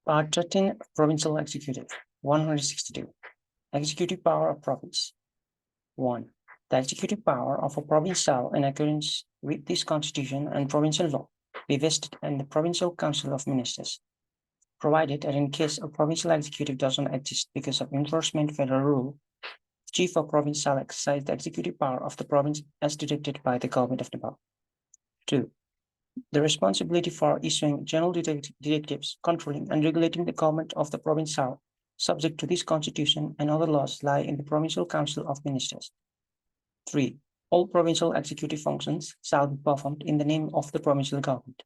Part-13 Provincial Executive 162 Executive Power of Province 1. The executive power of a province shall, in accordance with this constitution and provincial law, be vested in the Provincial Council of Ministers, provided that in case a provincial executive does not exist because of enforcement federal rule, the chief of province shall exercise the executive power of the province as directed by the government of Nepal. 2. The responsibility for issuing general directives, controlling and regulating the government of the province shall, subject to this constitution and other laws, lie in the Provincial Council of Ministers. 3. All provincial executive functions shall be performed in the name of the provincial government.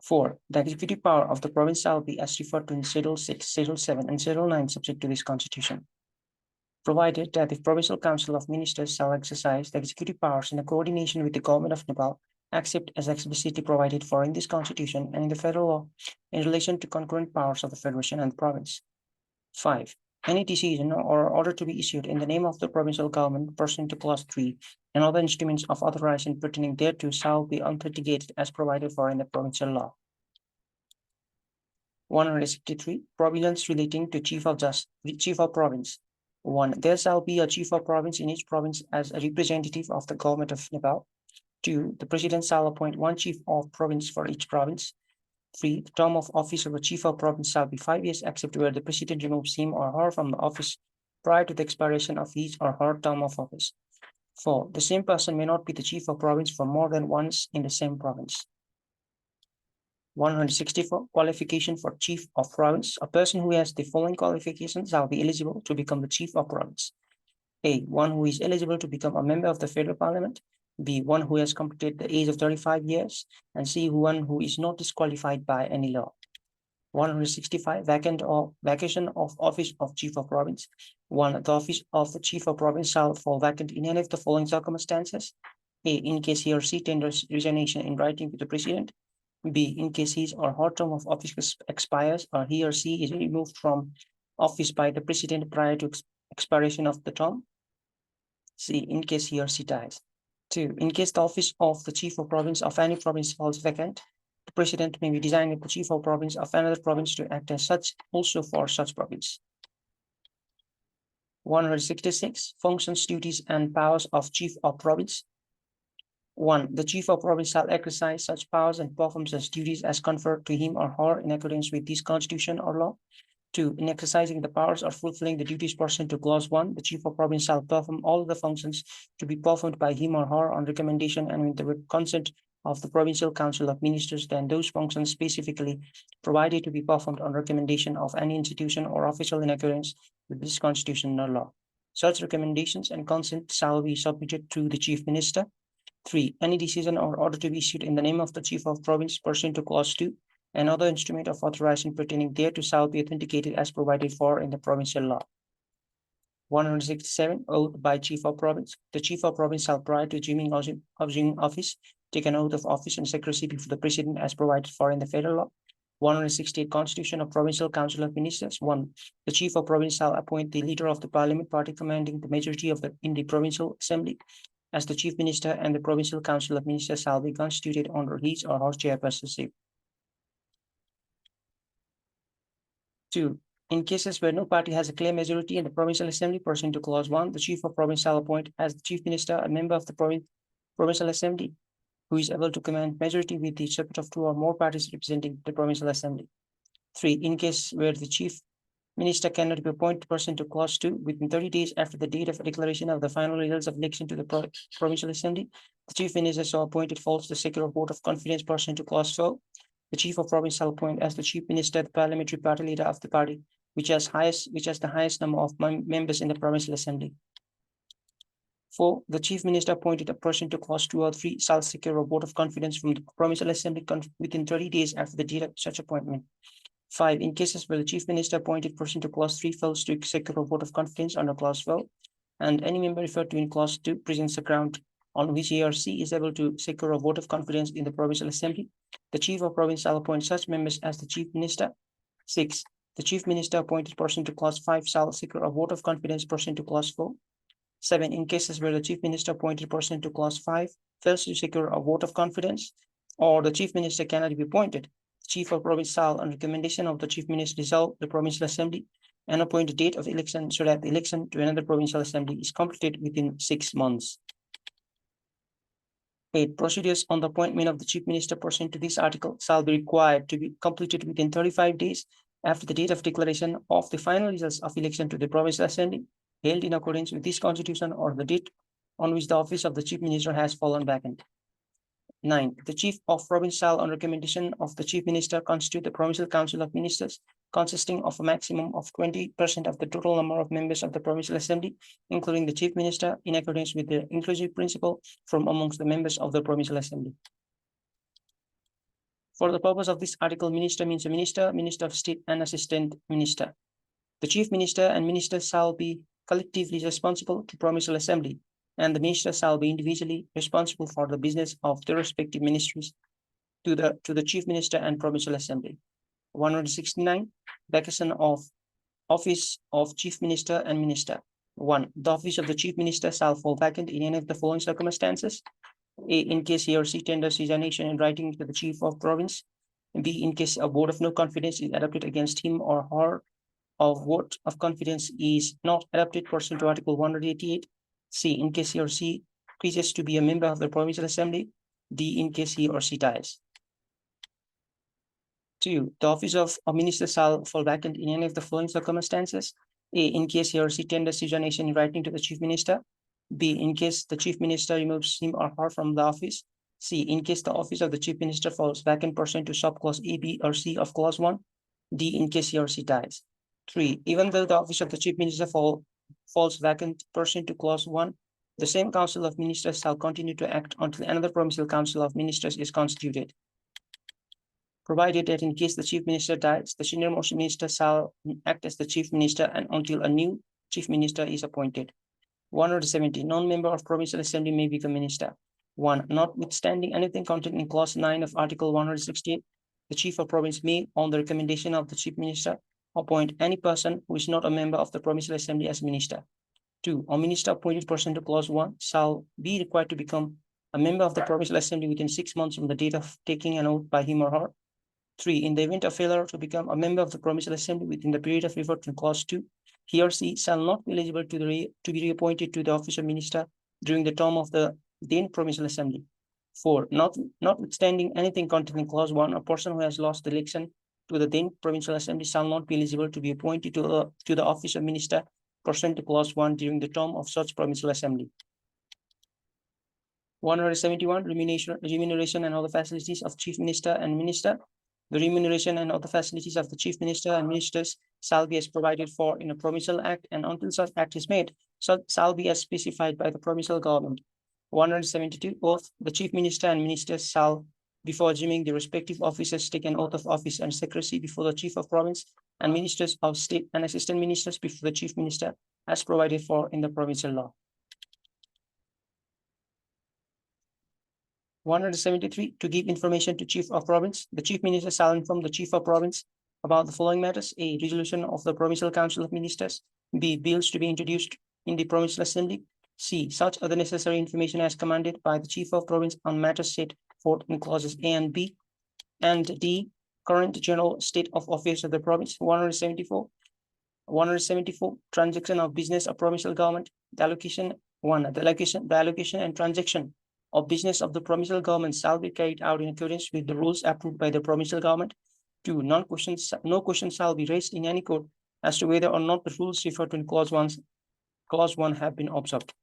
4. The executive power of the province shall be as referred to in Schedule 6, Schedule 7, and Schedule 9, subject to this constitution, provided that the Provincial Council of Ministers shall exercise the executive powers in coordination with the government of Nepal, except as explicitly provided for in this constitution and in the federal law in relation to concurrent powers of the federation and the province. 5. Any decision or order to be issued in the name of the provincial government pursuant to Clause 3 and other instruments of authorization pertaining thereto shall be authenticated as provided for in the provincial law. 163. Provisions relating to Chief of Province. 1. There shall be a chief of province in each province as a representative of the government of Nepal. 2. The president shall appoint one chief of province for each province. 3. The term of office of a chief of province shall be 5 years, except where the president removes him or her from the office prior to the expiration of his or her term of office. 4. The same person may not be the chief of province for more than once in the same province. 164. Qualification for chief of province. A person who has the following qualifications shall be eligible to become the chief of province. A. One who is eligible to become a member of the federal parliament. B. One who has completed the age of 35 years. And C. One who is not disqualified by any law. 165. Vacation of office of chief of province. 1. The office of the chief of province shall fall vacant in any of the following circumstances. A. In case he or she tenders resignation in writing to the president. B. In case his or her term of office expires or he or she is removed from office by the president prior to expiration of the term. C. In case he or she dies. 2. In case the office of the chief of province of any province falls vacant, the president may be designated the chief of province of another province to act as such also for such province. 166. Functions, duties, and powers of chief of province. 1. The chief of province shall exercise such powers and perform such duties as conferred to him or her in accordance with this constitution or law. 2. In exercising the powers or fulfilling the duties pursuant to Clause 1, the chief of province shall perform all the functions to be performed by him or her on recommendation and with the consent of the Provincial Council of Ministers, than those functions specifically provided to be performed on recommendation of any institution or official in accordance with this constitution or law. Such recommendations and consent shall be submitted to the chief minister. 3. Any decision or order to be issued in the name of the chief of province pursuant to Clause 2 and other instrument of authorization pertaining thereto shall be authenticated as provided for in the provincial law. 167. Oath by chief of province. The chief of province shall, prior to assuming office, take an oath of office and secrecy before the president as provided for in the federal law. 168. Constitution of Provincial Council of Ministers. 1. The chief of province shall appoint the leader of the parliament party commanding the majority in the provincial assembly as the chief minister, and the Provincial Council of Ministers shall be constituted under his or her chairpersonship. 2. In cases where no party has a clear majority in the Provincial Assembly pursuant to Clause 1, the chief of province shall appoint as the chief minister a member of the Provincial Assembly who is able to command majority with the support of 2 or more parties representing the Provincial Assembly. 3. In case where the chief minister cannot be appointed pursuant to Clause 2 within 30 days after the date of declaration of the final results of election to the Provincial Assembly, the chief minister so appointed falls the secure vote of confidence pursuant to Clause 12. The chief of province shall appoint as the chief minister the parliamentary party leader of the party which has the highest number of members in the Provincial Assembly. 4. The chief minister appointed pursuant to Clause 2 or 3 shall secure a vote of confidence from the Provincial Assembly within 30 days after the date of such appointment. 5. In cases where the chief minister appointed pursuant to Clause 3 fails to secure a vote of confidence under Clause 12, and any member referred to in Clause 2 presents a ground on which he or she is able to secure a vote of confidence in the Provincial Assembly, the chief of province shall appoint such members as the chief minister. 6. The chief minister appointed pursuant to Clause 5 shall secure a vote of confidence pursuant to Clause 4. 7. In cases where the chief minister appointed pursuant to Clause 5 fails to secure a vote of confidence, or the chief minister cannot be appointed, the Chief of Province shall, on recommendation of the Chief Minister, dissolve the Provincial Assembly and appoint a date of election so that the election to another Provincial Assembly is completed within 6 months. 8. Procedures on the appointment of the Chief Minister pursuant to this article shall be required to be completed within 35 days after the date of declaration of the final results of election to the Provincial Assembly held in accordance with this Constitution or the date on which the office of the Chief Minister has fallen vacant. 9. The Chief of Province shall, on recommendation of the Chief Minister, constitute the Provincial Council of Ministers, consisting of a maximum of 20% of the total number of members of the Provincial Assembly, including the Chief Minister, in accordance with the inclusive principle from amongst the members of the Provincial Assembly. For the purpose of this article, minister means a minister, minister of state, and assistant minister. The Chief Minister and ministers shall be collectively responsible to Provincial Assembly, and the ministers shall be individually responsible for the business of their respective ministries to the Chief Minister and Provincial Assembly. 169. Vacation of office of Chief Minister and Minister. 1. The office of the Chief Minister shall fall vacant in any of the following circumstances. A. In case he or she tenders resignation in writing to the Chief of Province. B. In case a vote of no confidence is adopted against him or her, of vote of confidence is not adopted pursuant to Article 188. C. In case he or she ceases to be a member of the Provincial Assembly. D. In case he or she dies. 2. The office of a minister shall fall vacant in any of the following circumstances. A. In case he or she tenders resignation in writing to the Chief Minister. B. In case the Chief Minister removes him or her from the office. C. In case the office of the Chief Minister falls vacant pursuant to subclause A, B, or C of clause 1. D. In case he or she dies. 3. Even though the office of the Chief Minister falls vacant pursuant to clause 1, the same Council of Ministers shall continue to act until another Provincial Council of Ministers is constituted. Provided that in case the Chief Minister dies, the senior-most minister shall act as the Chief Minister and until a new Chief Minister is appointed. 170. Non-member of Provincial Assembly may become minister. 1. Notwithstanding anything contained in clause 9 of Article 168, the Chief of Province may, on the recommendation of the Chief Minister, appoint any person who is not a member of the Provincial Assembly as minister. 2. A minister appointed pursuant to clause 1 shall be required to become a member of the Provincial Assembly within 6 months from the date of taking an oath by him or her. 3. In the event of failure to become a member of the Provincial Assembly within the period of referred to clause 2, he or she shall not be eligible to be reappointed to the office of minister during the term of the then Provincial Assembly. 4. Notwithstanding anything contained in clause 1, a person who has lost the election to the then Provincial Assembly shall not be eligible to be appointed to the office of minister pursuant to clause 1 during the term of such Provincial Assembly. 171. Remuneration and other facilities of Chief Minister and Minister. The remuneration and other facilities of the Chief Minister and Ministers shall be as provided for in a Provincial Act, and until such Act is made, shall be as specified by the Provincial Government. 172. Both the Chief Minister and Ministers shall, before assuming the respective offices, take an oath of office and secrecy before the Chief of Province, and Ministers of State and Assistant Ministers before the Chief Minister, as provided for in the Provincial Law. 173. To give information to Chief of Province, the Chief Minister shall inform the Chief of Province about the following matters. A. Resolution of the Provincial Council of Ministers. B. Bills to be introduced in the Provincial Assembly. C. Such other necessary information as commanded by the Chief of Province on matters set forth in clauses A and B. And D. Current general state of affairs of the province. 174. 174. Transaction of business of provincial government. The allocation and transaction of business of the provincial government shall be carried out in accordance with the rules approved by the provincial government. 2. No questions shall be raised in any court as to whether or not the rules referred to in clause 1 have been observed.